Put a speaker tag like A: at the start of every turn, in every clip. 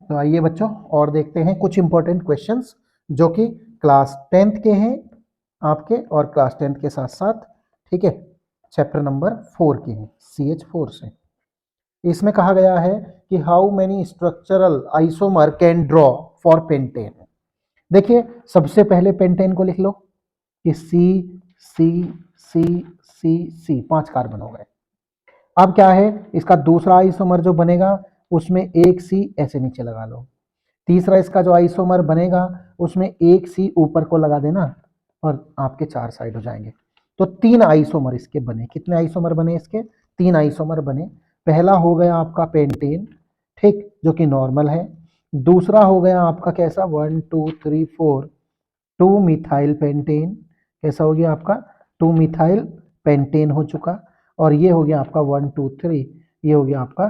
A: तो आइए बच्चों और देखते हैं कुछ इंपॉर्टेंट क्वेश्चंस जो कि क्लास 10th के हैं आपके, और क्लास 10th के साथ साथ, ठीक है, चैप्टर नंबर 4 के हैं, CH4 से। इसमें कहा गया है कि how many structural isomer can draw for pentane. देखिए सबसे पहले पेंटेन को लिख लो कि सी सी सी सी सी, 5 कार्बन हो गए। अब क्या है, इसका दूसरा आइसोमर जो बनेगा उसमें एक सी ऐसे नीचे लगा लो, तीसरा इसका जो आइसोमर बनेगा उसमें एक सी ऊपर को लगा देना और आपके 4 साइड हो जाएंगे। तो 3 आइसोमर इसके बने। कितने आइसोमर बने इसके? 3 आइसोमर बने। पहला हो गया आपका पेंटेन, ठीक, जो कि नॉर्मल है। दूसरा हो गया आपका कैसा, 1 2 3 4 2 मिथाइल पेंटेन। कैसा हो गया आपका? 2 मिथाइल पेंटेन हो चुका। और ये हो गया आपका 1 2 3, ये हो गया आपका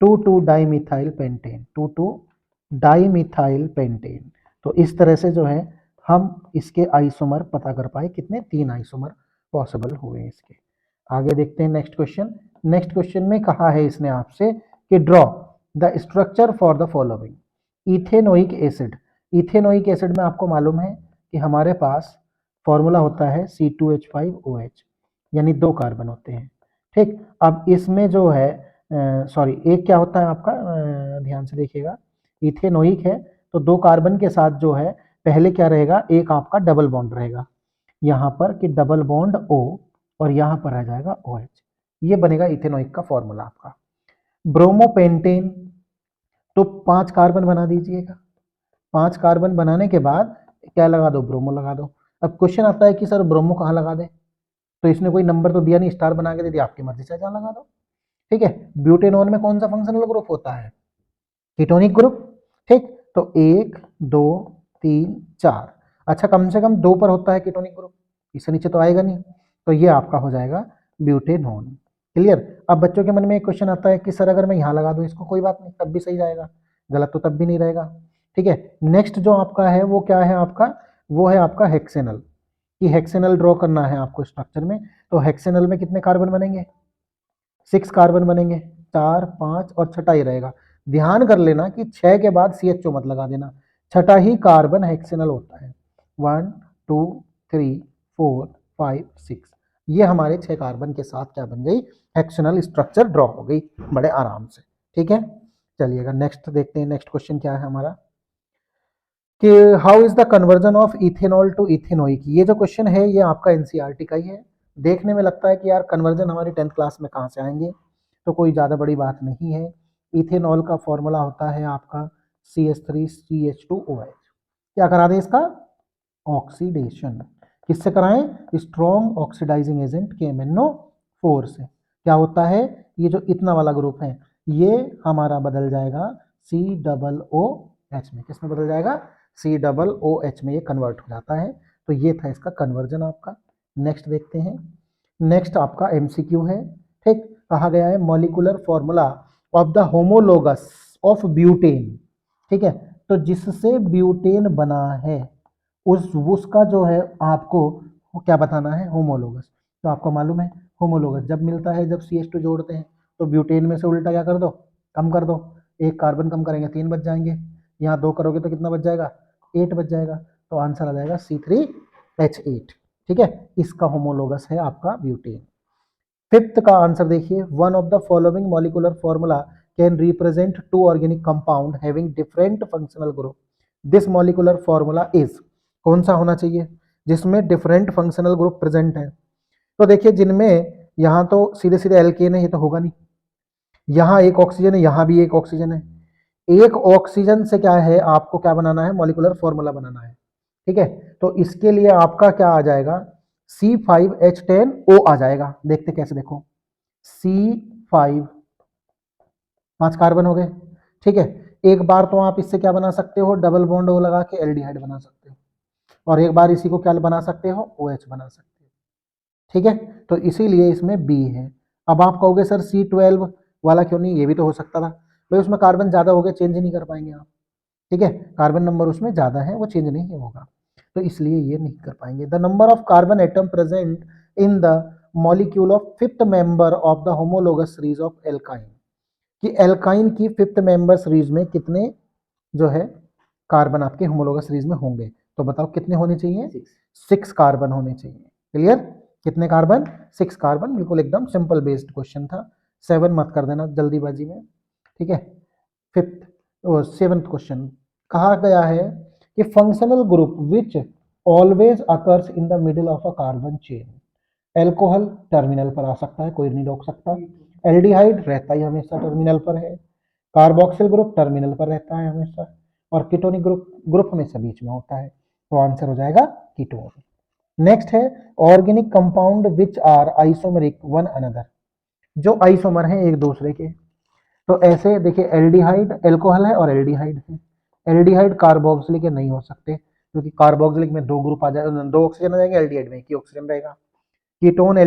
A: 2 2 di methyl pentane, 2 2 di methyl pentane. तो इस तरह से जो है हम इसके आइसोमर पता कर पाए, कितने? 3 आइसोमर पॉसिबल हुए इसके। आगे देखते हैं नेक्स्ट क्वेश्चन। नेक्स्ट क्वेश्चन में कहा है इसने आपसे कि draw the structure for the following ethanoic acid. Ethanoic acid में आपको मालूम है कि हमारे पास फॉर्मूला होता है C2H5OH, यानी 2 कार्बन होते हैं, ठीक। अब इसमें जो है सॉरी, एक क्या होता है आपका, ध्यान से देखिएगा, इथेनोइक है तो 2 कार्बन के साथ जो है पहले क्या रहेगा, एक आपका डबल बॉन्ड रहेगा यहाँ पर कि डबल बॉन्ड O, और यहाँ पर आ जाएगा OH। ये बनेगा इथेनोइक का फॉर्मूला आपका। ब्रोमोपेंटेन, तो 5 कार्बन बना दीजिएगा। 5 कार्बन बनाने के बाद क्या लगा दो, ब्रोमो लगा दो। अब क्वेश्चन आता है कि सर ब्रोमो कहाँ लगा दे, तो इसने कोई नंबर तो दिया नहीं, स्टार बना के दे दिया, आपकी मर्जी से जहाँ लगा दो, ठीक है। ब्यूटेनॉन में कौन सा फंक्शनल ग्रुप होता है? कीटोनिक ग्रुप, ठीक। तो 1 2 3 4, अच्छा कम से कम 2 पर होता है कीटोनिक ग्रुप, इससे नीचे तो आएगा नहीं, तो ये आपका हो जाएगा ब्यूटेनॉन। क्लियर? अब बच्चों के मन में एक क्वेश्चन आता है कि सर अगर मैं यहाँ लगा दूं इसको, कोई बात नहीं, तब भी सही जाएगा, गलत तो तब भी नहीं रहेगा, ठीक है। नेक्स्ट जो आपका है वो क्या है आपका, वो है आपका हेक्सेनल, कि हेक्सेनल ड्रॉ करना है आपको स्ट्रक्चर में। तो हेक्सेनल में कितने कार्बन बनेंगे? 6 कार्बन बनेंगे, 4 5 और छठा ही रहेगा। ध्यान कर लेना कि 6 के बाद CHO मत लगा देना, छठा ही कार्बन हेक्सेनल होता है। 1 2 3 4 5 6, ये हमारे 6 कार्बन के साथ क्या बन गई, हेक्सेनल स्ट्रक्चर ड्रॉ हो गई बड़े आराम से, ठीक है। चलिएगा नेक्स्ट देखते हैं। नेक्स्ट क्वेश्चन क्या है हमारा कि how is the conversion of ethanol to ethanoic. ये जो क्वेश्चन है ये आपका NCERT का ही है। देखने में लगता है कि यार कन्वर्जन हमारी 10th क्लास में कहाँ से आएंगे, तो कोई ज़्यादा बड़ी बात नहीं है। इथेनॉल का फॉर्मूला होता है आपका CH3CH2OH। क्या करा दें इसका? ऑक्सीडेशन। किससे कराएं? स्ट्रॉन्ग ऑक्सीडाइजिंग एजेंट KMnO4 से। क्या होता है, ये जो इतना वाला ग्रुप है ये हमारा बदल जाएगा COOH में। किस में बदल जाएगा? COOH में ये कन्वर्ट हो जाता है। तो ये था इसका कन्वर्जन आपका। नेक्स्ट देखते हैं। नेक्स्ट आपका MCQ है, ठीक। कहा गया है molecular formula of the homologous of butane, ठीक है। तो जिससे ब्यूटेन बना है उसका जो है आपको क्या बताना है, होमोलोगस। तो आपको मालूम है होमोलोगस जब मिलता है, जब CH2 जोड़ते हैं तो ब्यूटेन में से उल्टा क्या कर दो, कम कर दो। एक कार्बन कम करेंगे 3 बच जाएंगे, यहाँ 2 करोगे तो कितना बच जाएगा, 8 बच जाएगा। तो आंसर आ जाएगा C3H8, ठीक है। इसका होमोलोगस है आपका ब्यूटेन। फिफ्थ का आंसर देखिए, one of the following molecular formula can represent 2 organic compound having different functional group. This molecular formula is, कौन सा होना चाहिए जिसमें डिफरेंट फंक्शनल ग्रुप प्रेजेंट है? तो देखिए जिनमें यहाँ तो सीधे सीधे एल्केन है, ये तो होगा नहीं। यहाँ एक ऑक्सीजन है, यहाँ भी एक ऑक्सीजन है। एक ऑक्सीजन से क्या है, आपको क्या बनाना है, मॉलिक्यूलर फॉर्मूला बनाना है, ठीक है। तो इसके लिए आपका क्या आ जाएगा, C5H10O आ जाएगा। देखते कैसे, देखो C5, 5 कार्बन हो गए, ठीक है। एक बार तो आप इससे क्या बना सकते हो, डबल बॉन्ड O लगा के एल्डिहाइड बना सकते हो, और एक बार इसी को क्या बना सकते हो, OH बना सकते हो, ठीक है। तो इसीलिए इसमें B है। अब आप कहोगे सर C12 वाला क्यों नहीं, ये भी तो हो सकता था। भाई उसमें कार्बन ज्यादा हो गए, चेंज नहीं कर पाएंगे आप, ठीक है। कार्बन नंबर उसमें ज्यादा है, वो चेंज नहीं होगा, तो इसलिए ये नहीं कर पाएंगे। The number of carbon atom present in the molecule of fifth member of the homologous series of alkyne, कि एल्काइन की फिफ्थ मेंबर सीरीज में कितने जो है कार्बन आपके होमोलोगस सीरीज में होंगे। तो बताओ कितने होने चाहिए? 6 कार्बन होने चाहिए। क्लियर? कितने कार्बन? 6 कार्बन। बिल्कुल एकदम सिंपल बेस्ड क्वेश्चन था, 7 मत कर देना जल्दीबाजी में। ठीक है, फिफ्थ और सेवंथ क्वेश्चन कहा गया है कि functional group which always occurs in the middle of a carbon chain. Alcohol terminal पर आ सकता है, कोई नहीं रोक सकता। एल्डिहाइड रहता ही हमेशा टर्मिनल पर है। कार्बोक्सिल ग्रुप टर्मिनल पर रहता है हमेशा, और कीटोनिक ग्रुप हमेशा बीच में होता है। तो आंसर हो जाएगा कीटोन। नेक्स्ट है organic compound which are isomeric one another, जो आइसोमर हैं एक दूसरे के। तो ऐसे देखिए, एल्डिहाइड एल्कोहल है और एल्डिहाइड है। एल्डिहाइड कार्बोक्सिलिक नहीं हो सकते, क्योंकि कार्बोक्सिलिक में 2 ग्रुप आ जाए, 2 ऑक्सीजन आ जाएंगे, एल्डिहाइड में 1 ही ऑक्सीजन रहेगा। कीटोन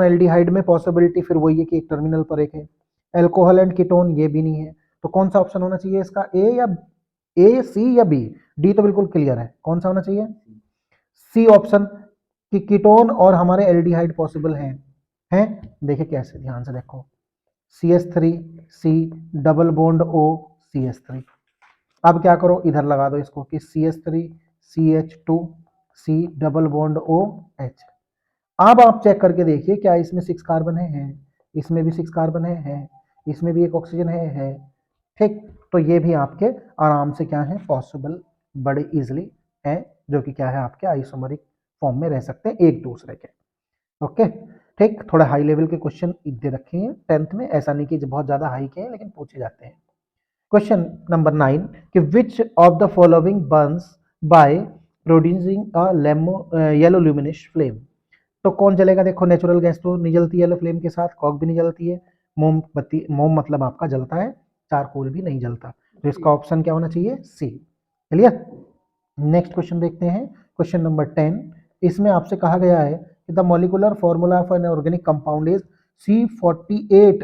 A: एल्डिहाइड में पॉसिबिलिटी फिर वही है कि एक टर्मिनल पर एक है। एल्कोहल एंड कीटोन ये भी नहीं है। तो कौन सा ऑप्शन होना चाहिए इसका? ए, सी या बी? डी तो बिल्कुल क्लियर है, कौन सा होना चाहिए? सी ऑप्शन, कि कीटोन और हमारे एल्डिहाइड पॉसिबल हैं। देखिए कैसे, ध्यान से देखो, CH3 C double bond O CH3। अब क्या करो, इधर लगा दो इसको कि CH3 CH2 C double bond OH। अब आप चेक करके देखिए, क्या इसमें 6 कार्बन है? इसमें भी 6 कार्बन है, इसमें भी एक ऑक्सीजन है। ठीक, तो ये भी आपके आराम से क्या है, पॉसिबल, बड़े इजिली है, जो कि क्या है आपके आइसोमरिक फॉर्म में रह सकते हैं एक दूसरे के। ओके, ठीक, थोड़ा हाई लेवल के क्वेश्चन दे रखे हैं 10th में, ऐसा नहीं कि बहुत ज्यादा हाई के हैं, लेकिन पूछे जाते हैं। क्वेश्चन नंबर 9 कि which of the following burns by producing a yellow luminous flame. तो कौन जलेगा? देखो, नेचुरल गैस तो नहीं जलती है येलो फ्लेम के साथ, कॉक भी नहीं जलती है, मोमबत्ती, मोम मतलब आपका जलता है, चारकोल भी नहीं जलता। तो इसका ऑप्शन क्या होना चाहिए? सी। क्लियर? नेक्स्ट क्वेश्चन देखते हैं, क्वेश्चन नंबर 10। इसमें आपसे कहा गया है कि the molecular formula of an organic compound is C48।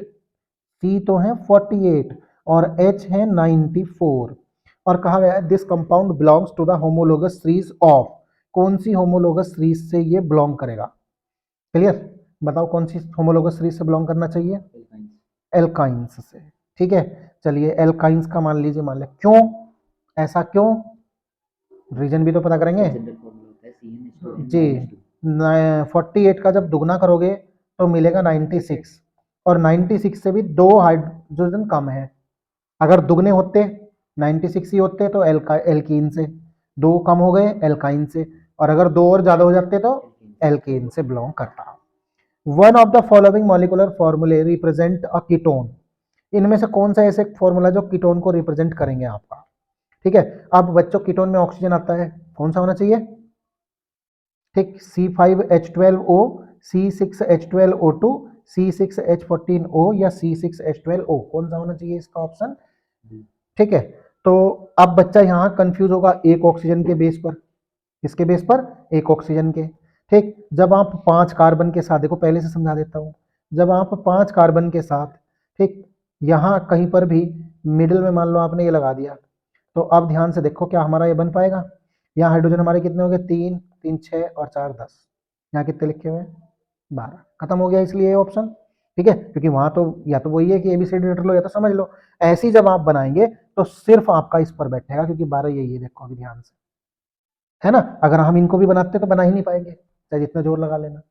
A: C तो है 48 और H है 94, और कहा गया है this compound belongs to the homologous series of. कौन सी होमोलोगस सीरीज से ये बिलोंग करेगा? क्लियर? बताओ कौन सी होमोलोगस सीरीज से बिलोंग करना चाहिए? एल्काइंस से। ठीक है, चलिए एल्काइंस का मान लीजिए, मान ले, क्यों ऐसा, क्यों, रीजन भी तो पता करेंगे जी। 48 का जब दुगना करोगे तो मिलेगा 96, और 96 से भी 2 हाइड्रोजन कम है। अगर दुगने होते 96 ही होते तो एल्कीन से, 2 कम हो गए एल्काइन से, और अगर 2 और ज्यादा हो जाते तो एल्केन से बिलोंग करता। One of the following molecular फॉर्मूले रिप्रेजेंट अ कीटोन। इनमें से कौन सा ऐसे फॉर्मूला जो कीटोन को रिप्रेजेंट करेंगे आपका? ठीक है, अब बच्चों कीटोन में ऑक्सीजन आता है, कौन सा होना चाहिए? ठीक, C5H12O, C6H12O2, C6H14O या C6H12O, कौन सा होना चाहिए इसका ऑप्शन? ठीक है, तो अब बच्चा यहाँ कंफ्यूज होगा एक ऑक्सीजन के बेस पर, किसके बेस पर? एक ऑक्सीजन के। ठीक, जब आप 5 कार्बन के साथ, देखो पहले से समझा देता हूं, जब आप 5 कार्बन के साथ, ठीक, यहाँ कहीं पर भी मिडिल में मान लो आपने ये लगा दिया, तो अब ध्यान से देखो क्या हमारा ये बन पाएगा? यहाँ हाइड्रोजन हमारे कितने हो गए? 3 3 6 और 4 10। यहाँ कितने लिखे हुए हैं? 12। खत्म हो गया इसलिए ये ऑप्शन। ठीक है, क्योंकि वहां तो या तो वही है कि एबीसीडी रट लो या तो समझ लो। ऐसी जब आप बनाएंगे तो सिर्फ आपका इस पर बैठेगा, क्योंकि 12 यही है, देखो अभी ध्यान से, है ना? अगर हम इनको भी बनाते तो बना ही नहीं पाएंगे, चाहे जितना जोर लगा लेना।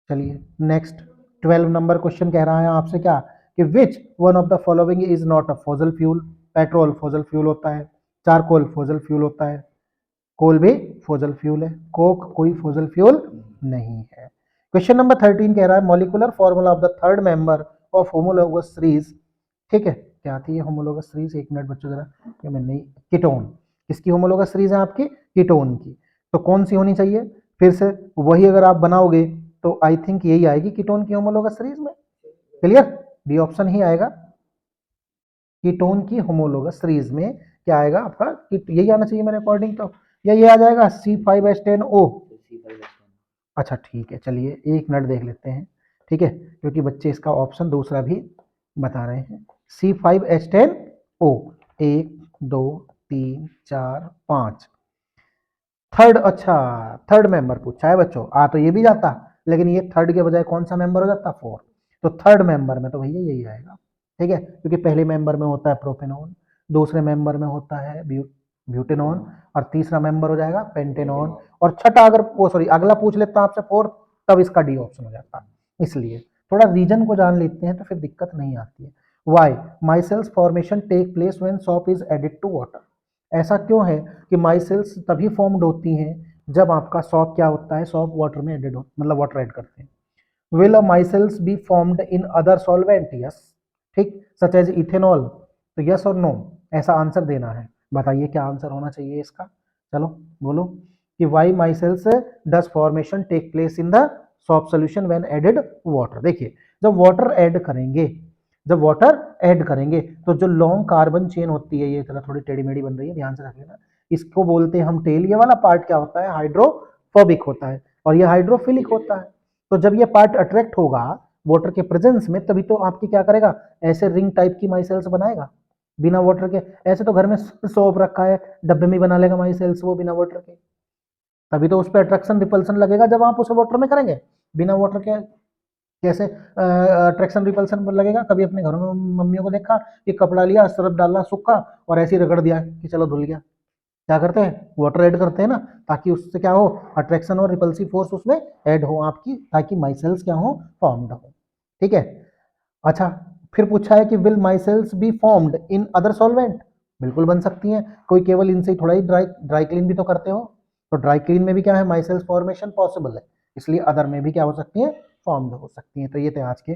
A: चलिए नेक्स्ट, 12 नंबर क्वेश्चन कह रहा है आपसे क्या, कि which one of the following is not a fossil fuel. Petrol fossil fuel होता है, चारकोल फॉसल फ्यूल होता है, कोल भी फॉसल फ्यूल है, कोक कोई फॉसल फ्यूल नहीं है। क्वेश्चन नंबर 13 कह रहा है molecular formula of the third member of homologous series. ठीक है, क्या थी ये होमोलोगस सीरीज? एक मिनट बच्चों जरा, ये मैं नहीं, कीटोन। किसकी होमोलोगस सीरीज है आपकी? कीटोन की। तो कौन सी होनी चाहिए? फिर से वही अगर आप बनाओगे तो आई थिंक यही आएगी कीटोन की होमोलोगस सीरीज में। क्लियर? डी ऑप्शन ही आएगा, कीटोन की होमोलोगस सीरीज में क्या आएगा आपका? यही आना चाहिए मेरे अकॉर्डिंग तो, या ये आ जाएगा C5H10O। अच्छा ठीक है, चलिए एक मिनट देख लेते हैं। ठीक है, क्योंकि बच्चे इसका ऑप्शन दूसरा भी बता रहे हैं। C5H10O, 1 2 3 4 5, थर्ड, अच्छा थर्ड मेंबर पूछा है बच्चों, आ तो ये भी जाता, लेकिन ये थर्ड के बजाय कौन सा मेंबर हो जाता? 4। तो थर्ड मेंबर में तो भैया यही आएगा। ठीक है, क्योंकि पहले मेंबर में होता है प्रोपेनॉन, दूसरे मेंबर में होता है ब्यूटेनॉन, और तीसरा मेंबर हो जाएगा पेंटेनॉन, और छठा अगर वो सॉरी अगला पूछ लेता आपसे फोर्थ, तब इसका डी ऑप्शन हो जाता। इसलिए थोड़ा रीजन को जान लेते हैं तो फिर दिक्कत नहीं आती है। Why micelles formation take place when soap is added to water. ऐसा क्यों है कि माइसेल्स तभी फॉर्म्ड होती हैं जब आपका सॉप क्या होता है, सॉप वाटर में एडेड हो, मतलब वाटर ऐड करते हैं। Will a micelles be formed in other solvent, yes, ठीक, सच एज इथेनॉल, तो यस और नो, ऐसा आंसर देना है। बताइए क्या आंसर होना चाहिए इसका, चलो बोलो कि why micelles does formation take place in the soap solution when added water. देखिए जब वाटर ऐड करेंगे, जब वाटर ऐड करेंगे तो जो लॉन्ग कार्बन चेन होती है, ये तरह थोड़ी टेढ़ी मेढ़ी बन रही है, ध्यान से रख लेना, इसको बोलते हैं हम टेल। ये वाला पार्ट क्या होता है, हाइड्रोफोबिक होता है, और ये हाइड्रोफिलिक होता है। तो जब ये पार्ट अट्रैक्ट होगा वाटर के प्रेजेंस में, तभी तो आपकी क्या करेगा, ऐसे रिंग टाइप की माइसेल्स बनाएगा। बिना वाटर के ऐसे तो घर में सोप रखा है, डब्बे में बना लेगा माइसेल्स वो बिना वाटर के, तभी तो उस पर अट्रैक्शन रिपल्सन लगेगा जब आप उसे वाटर में करेंगे। बिना वाटर के कैसे अट्रैक्शन रिपल्सन लगेगा? कभी अपने घरों में मम्मियों को देखा कि कपड़ा लिया, सरफ डाला सूखा और ऐसे ही रगड़ दिया कि चलो धुल गया। क्या करते हैं, वाटर ऐड करते हैं ना, ताकि उससे क्या हो, अट्रैक्शन और रिपल्सिव फोर्स उसमें ऐड हो आपकी, ताकि माइसेल्स क्या हो, फॉर्म्ड हो। ठीक है, अच्छा, फिर पूछा है कि will micelles be formed in other solvent. बिल्कुल बन सकती हैं, कोई केवल इनसे ही थोड़ा ही ड्राई ड्राई क्लीन भी तो करते हो, तो ड्राई क्लीन में भी क्या है, माइसेल्स फॉर्मेशन पॉसिबल है, इसलिए अदर में भी क्या हो सकती है, फॉर्म्ड हो सकती हैं। तो ये थे आज के